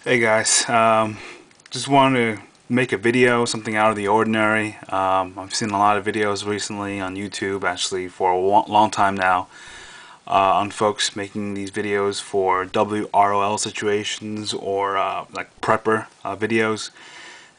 Hey guys, just wanted to make a video, something out of the ordinary. I've seen a lot of videos recently on YouTube, actually for a long time now, on folks making these videos for WROL situations or like prepper videos.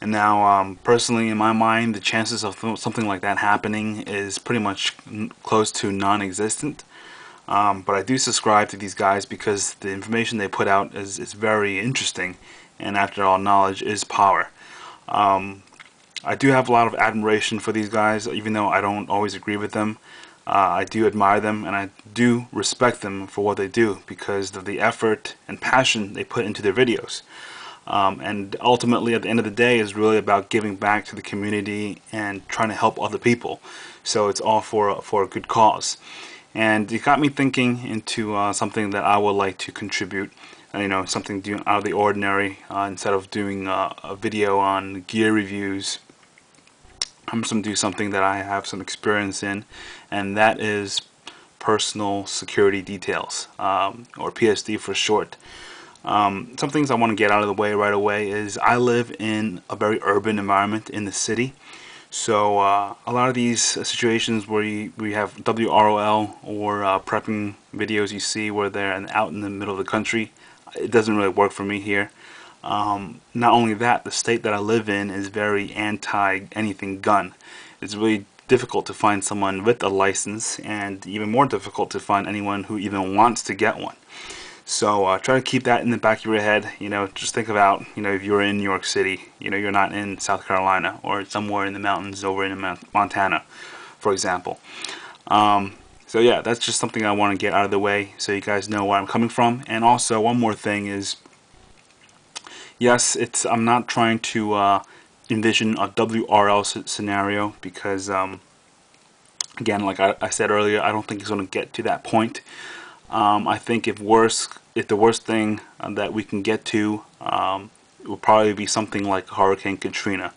And now, personally, in my mind, the chances of something like that happening is pretty much close to non-existent. But I do subscribe to these guys because the information they put out is very interesting, and after all, knowledge is power. I do have a lot of admiration for these guys, even though I don't always agree with them. I do admire them, and I do respect them for what they do because of the effort and passion they put into their videos. And ultimately, at the end of the day, is really about giving back to the community and trying to help other people. So it's all for a good cause. And it got me thinking into something that I would like to contribute, something out of the ordinary. Instead of doing a video on gear reviews, I'm just going to do something that I have some experience in, and that is personal security details, or PSD for short. Some things I want to get out of the way right away is I live in a very urban environment in the city. So a lot of these situations where we have WROL or prepping videos you see where they're out in the middle of the country, it doesn't really work for me here. Not only that, the state that I live in is very anti anything gun. It's really difficult to find someone with a license, and even more difficult to find anyone who even wants to get one. So try to keep that in the back of your head. Just think about, if you're in New York City, you're not in South Carolina or somewhere in the mountains over in Montana, for example. So yeah, that's just something I want to get out of the way so you guys know where I'm coming from. And also, one more thing is, yes, I'm not trying to envision a WRL scenario because, again, like I said earlier, I don't think it's going to get to that point. I think if the worst thing that we can get to will probably be something like Hurricane Katrina,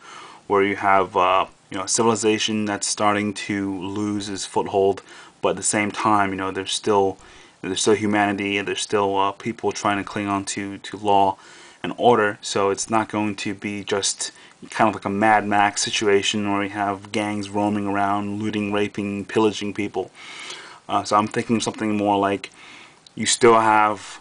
where you have civilization that's starting to lose its foothold, but at the same time, there's still humanity, and there's still people trying to cling on to law and order. So it's not going to be just kind of like a Mad Max situation where you have gangs roaming around, looting, raping, pillaging people. So I'm thinking something more like you still have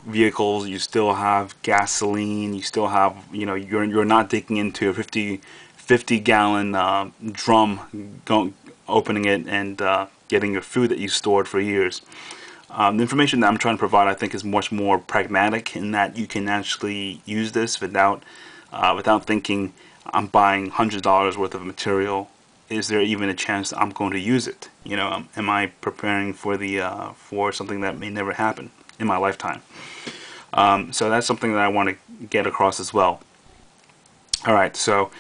vehicles, you still have gasoline, you still have, you're not digging into a 50 gallon drum, opening it and getting your food that you stored for years. The information that I'm trying to provide, I think, is much more pragmatic in that you can actually use this without thinking I'm buying $100 worth of material. Is there even a chance I'm going to use it? Am I preparing for for something that may never happen in my lifetime? So that's something that I want to get across as well. Alright, so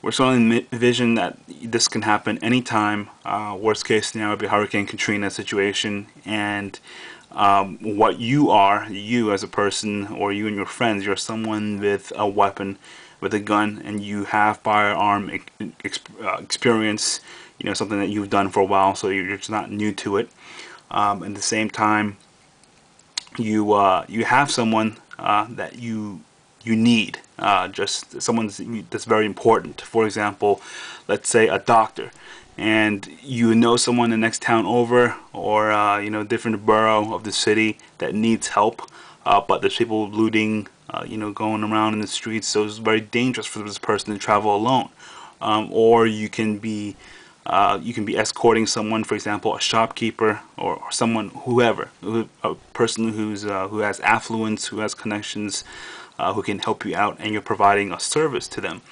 we're starting to envision that this can happen anytime. Worst case scenario would be Hurricane Katrina situation, and what you as a person, or you and your friends, you're someone with a weapon, with a gun, and you have firearm experience, something that you've done for a while, so you're just not new to it. At the same time, you have someone that you need, just someone that's very important. For example, let's say a doctor, and someone in the next town over, or different borough of the city that needs help, but there's people looting, going around in the streets, so it's very dangerous for this person to travel alone. Or you can be escorting someone, for example, a shopkeeper or someone, a person who has affluence, who has connections, who can help you out, and you're providing a service to them.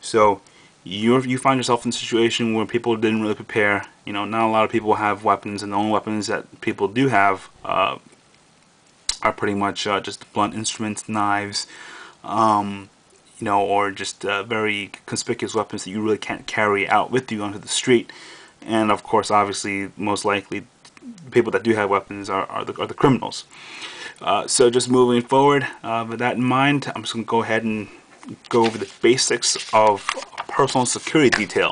So you find yourself in a situation where people didn't really prepare. Not a lot of people have weapons, and the only weapons that people do have are pretty much just blunt instruments, knives, or just very conspicuous weapons that you really can't carry out with you onto the street. And of course, obviously, most likely, people that do have weapons are the criminals. So just moving forward, with that in mind, I'm just going to go ahead and go over the basics of personal security detail.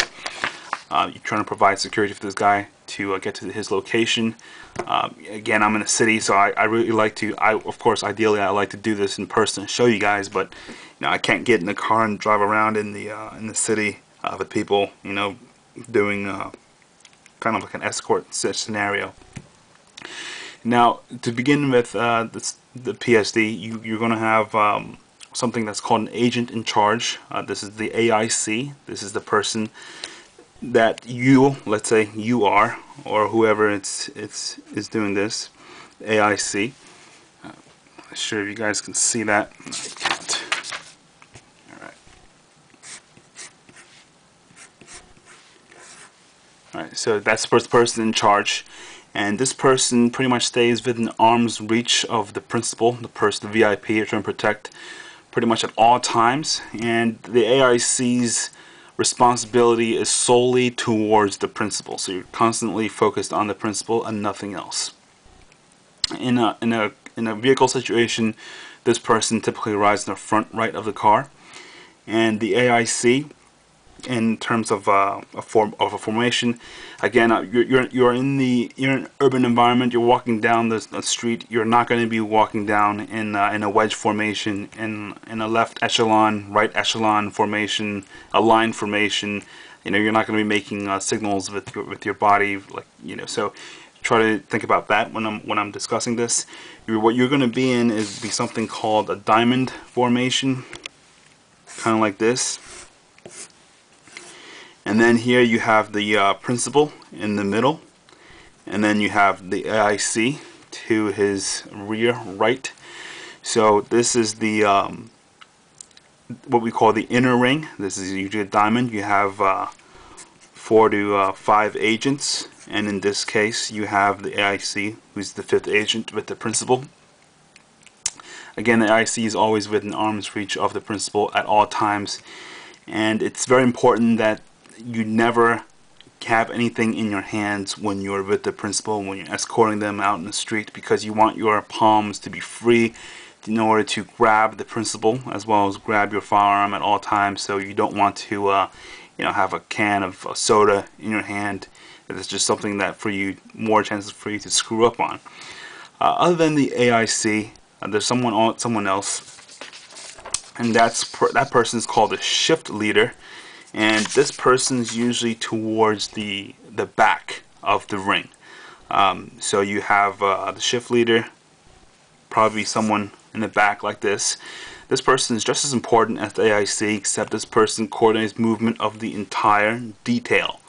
You're trying to provide security for this guy. to get to his location. Again, I'm in a city, so I really like to, of course, ideally I like to do this in person and show you guys, but you know, I can't get in the car and drive around in the city with people, you know, doing kind of like an escort scenario. Now, to begin with the PSD, you're going to have something that's called an agent in charge. This is the AIC. This is the person that you, let's say you are, or whoever is doing this, AIC. I'm not sure if you guys can see that. I can't. Alright, so that's the first person in charge, and this person pretty much stays within arm's reach of the principal, the person, the VIP, you're trying to protect, pretty much at all times. And the AIC's responsibility is solely towards the principal, so you're constantly focused on the principal and nothing else. In a vehicle situation, this person typically rides in the front right of the car, and the AIC, in terms of a formation, again, you're in an urban environment. You're walking down the street. You're not going to be walking down in a wedge formation, in a left echelon, right echelon formation, a line formation. You know, you're not going to be making signals with your body, like, you know. So try to think about that when I'm discussing this. What you're going to be in is something called a diamond formation, kind of like this. And then here you have the principal in the middle, and then you have the AIC to his rear right. So this is the what we call the inner ring. This is usually a diamond. You have 4 to 5 agents, and in this case you have the AIC, who's the 5th agent with the principal. Again, the AIC is always within arm's reach of the principal at all times, and it's very important that you never have anything in your hands when you're with the principal, when you're escorting them out in the street, because you want your palms to be free in order to grab the principal as well as grab your firearm at all times. So you don't want to you know, have a can of soda in your hand. It's just something that for you, more chances for you to screw up on. Other than the AIC, there's someone else, and that person is called a shift leader. And this person's usually towards the back of the ring. So you have the shift leader, probably someone in the back like this. This person is just as important as the AIC, except this person coordinates movement of the entire detail.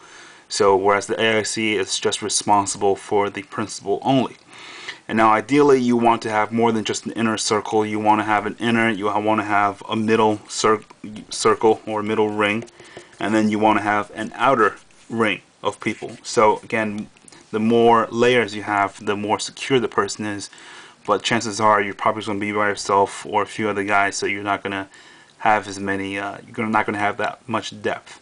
So whereas the AIC is just responsible for the principal only. And now ideally you want to have more than just an inner circle. You want to have an inner, you want to have a middle circle or middle ring, and then you want to have an outer ring of people. So again, the more layers you have, the more secure the person is, but chances are you're probably going to be by yourself or a few other guys, so you're not going to have as many, you're not going to have that much depth.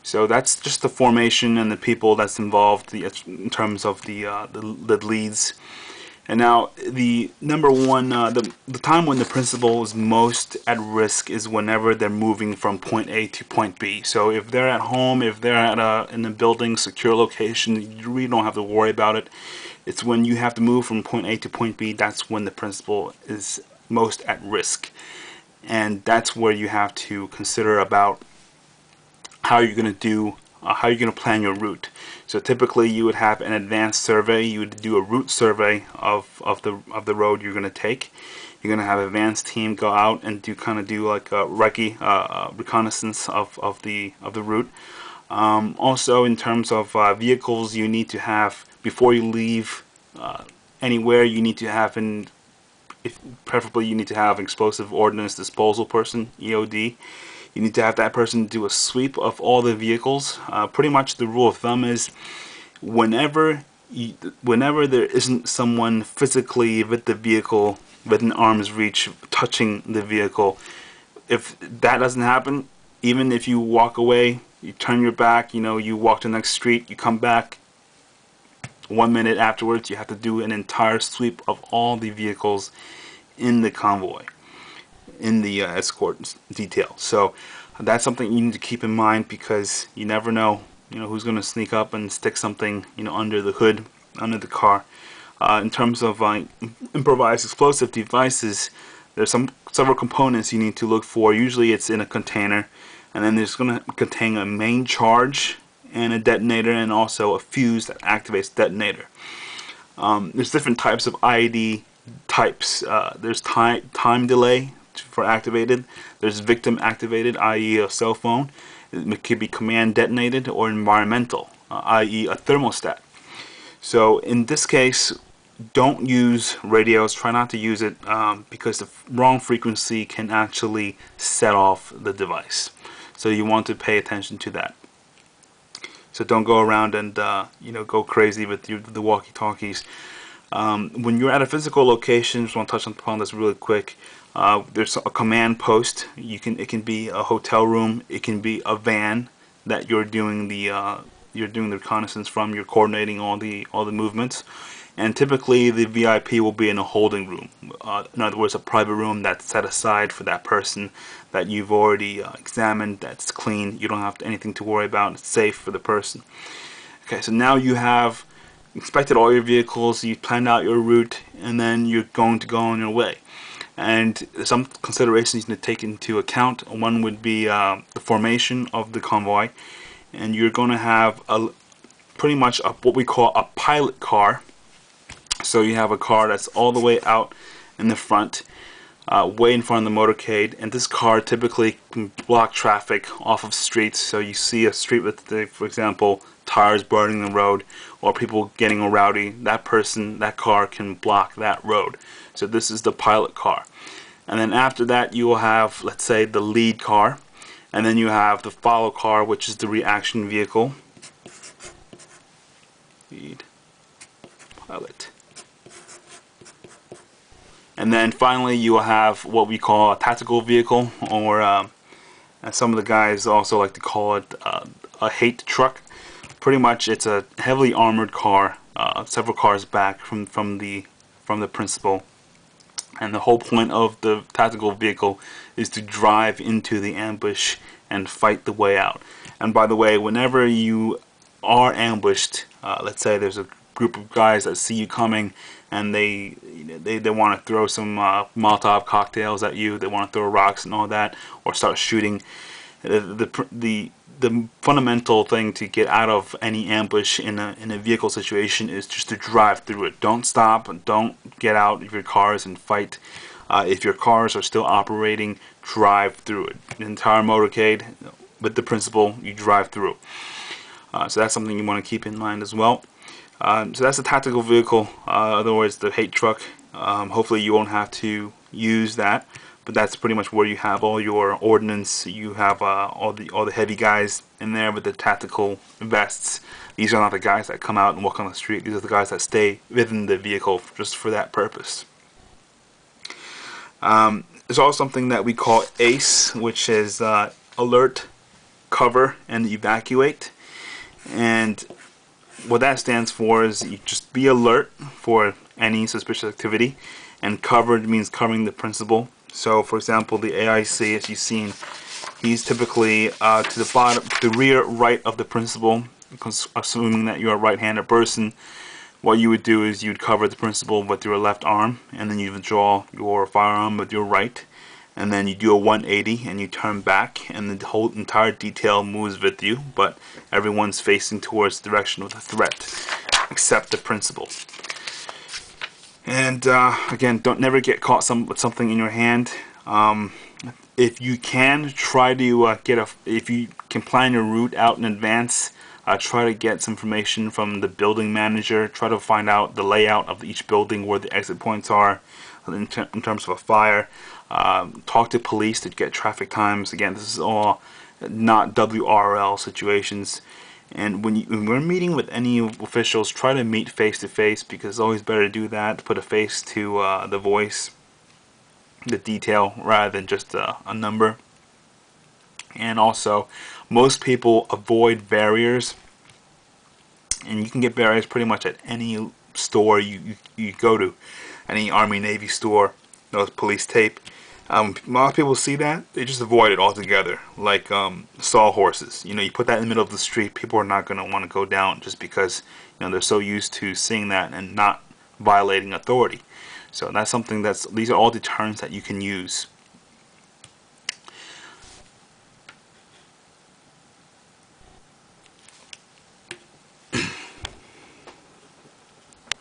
So that's just the formation and the people that's involved in terms of the leads. And now the number one, the time when the principal is most at risk is whenever they're moving from point A to point B. So if they're at home, if they're at in a building, secure location, you really don't have to worry about it. It's when you have to move from point A to point B, that's when the principal is most at risk. And that's where you have to consider about how you're going to do, how you're going to plan your route. So typically you would have an advanced survey. You would do a route survey of the road you're going to take. You're going to have an advanced team go out and do like a reconnaissance of the route. Also, in terms of vehicles, you need to have, before you leave anywhere, you need to have preferably you need to have explosive ordnance disposal person, EOD. You need to have that person do a sweep of all the vehicles. Pretty much the rule of thumb is whenever there isn't someone physically with the vehicle within arm's reach touching the vehicle, if that doesn't happen, even if you walk away, you turn your back, you walk to the next street, you come back 1 minute afterwards, you have to do an entire sweep of all the vehicles in the convoy, in the escort detail. So that's something you need to keep in mind, because you never know who's going to sneak up and stick something, under the hood, under the car. In terms of improvised explosive devices, there's several components you need to look for. Usually it's in a container, and then there's going to contain a main charge and a detonator, and also a fuse that activates detonator. There's different types of IED types. There's time delay for activated. There's victim activated, i.e. a cell phone. It could be command detonated, or environmental, i.e. a thermostat. So in this case, don't use radios. Try not to use it because the wrong frequency can actually set off the device. So you want to pay attention to that. So don't go around and go crazy with the walkie-talkies. When you're at a physical location, just want to touch upon this really quick. There's a command post. It can be a hotel room. It can be a van that you're doing the reconnaissance from. You're coordinating all the movements. And typically the VIP will be in a holding room. In other words, a private room that's set aside for that person that you've already examined, that's clean. You don't have anything to worry about. It's safe for the person. Okay, so now you have inspected all your vehicles, you planned out your route, and then you're going to go on your way. And some considerations you need to take into account. One would be the formation of the convoy, and you're going to have pretty much what we call a pilot car. So you have a car that's all the way out in the front, way in front of the motorcade, and this car typically can block traffic off of streets. So you see a street with, for example, tires burning the road, or people getting rowdy, that car can block that road. So this is the pilot car. And then after that you will have, let's say, the lead car, and then you have the follow car, which is the reaction vehicle. Lead, pilot. And then finally you will have what we call a tactical vehicle, or as some of the guys also like to call it, a hate truck. Pretty much it's a heavily armored car, several cars back from the principal. And the whole point of the tactical vehicle is to drive into the ambush and fight the way out. And by the way, whenever you are ambushed, let's say there's a group of guys that see you coming, and they want to throw some Molotov cocktails at you, they want to throw rocks and all that, or start shooting. The fundamental thing to get out of any ambush in a vehicle situation is just to drive through it. Don't stop, and don't get out of your cars and fight. If your cars are still operating, drive through it. The entire motorcade, with the principal, you drive through. So that's something you want to keep in mind as well. So that's a tactical vehicle, otherwise the hate truck. Hopefully you won't have to use that, but that's pretty much where you have all your ordnance. You have all the heavy guys in there with the tactical vests. These are not the guys that come out and walk on the street. These are the guys that stay within the vehicle just for that purpose. There's also something that we call ACE, which is alert, cover, and evacuate. And what that stands for is you just be alert for any suspicious activity, and covered means covering the principal. So for example, the AIC, as you've seen, he's typically to the bottom, the rear right of the principal, assuming that you're a right-handed person. What you would do is you'd cover the principal with your left arm, and then you would draw your firearm with your right, and then you do a 180 and you turn back, and the whole entire detail moves with you, but everyone's facing towards the direction of the threat except the principal. And again, never get caught with something in your hand. If you can, try to if you can plan your route out in advance, try to get some information from the building manager. Try to find out the layout of each building, where the exit points are in terms of a fire. Talk to police to get traffic times. Again, this is all not WRL situations. And when we're meeting with any officials, try to meet face to face, because it's always better to do that, to put a face to the voice, the detail, rather than just a number. And also, most people avoid barriers, and you can get barriers pretty much at any store you go to, any Army, Navy store. Those police tape. A lot of people see that, they just avoid it altogether. Like sawhorses, you know, you put that in the middle of the street, people are not going to want to go down just because, you know, they're so used to seeing that and not violating authority. So that's something these are all deterrents that you can use.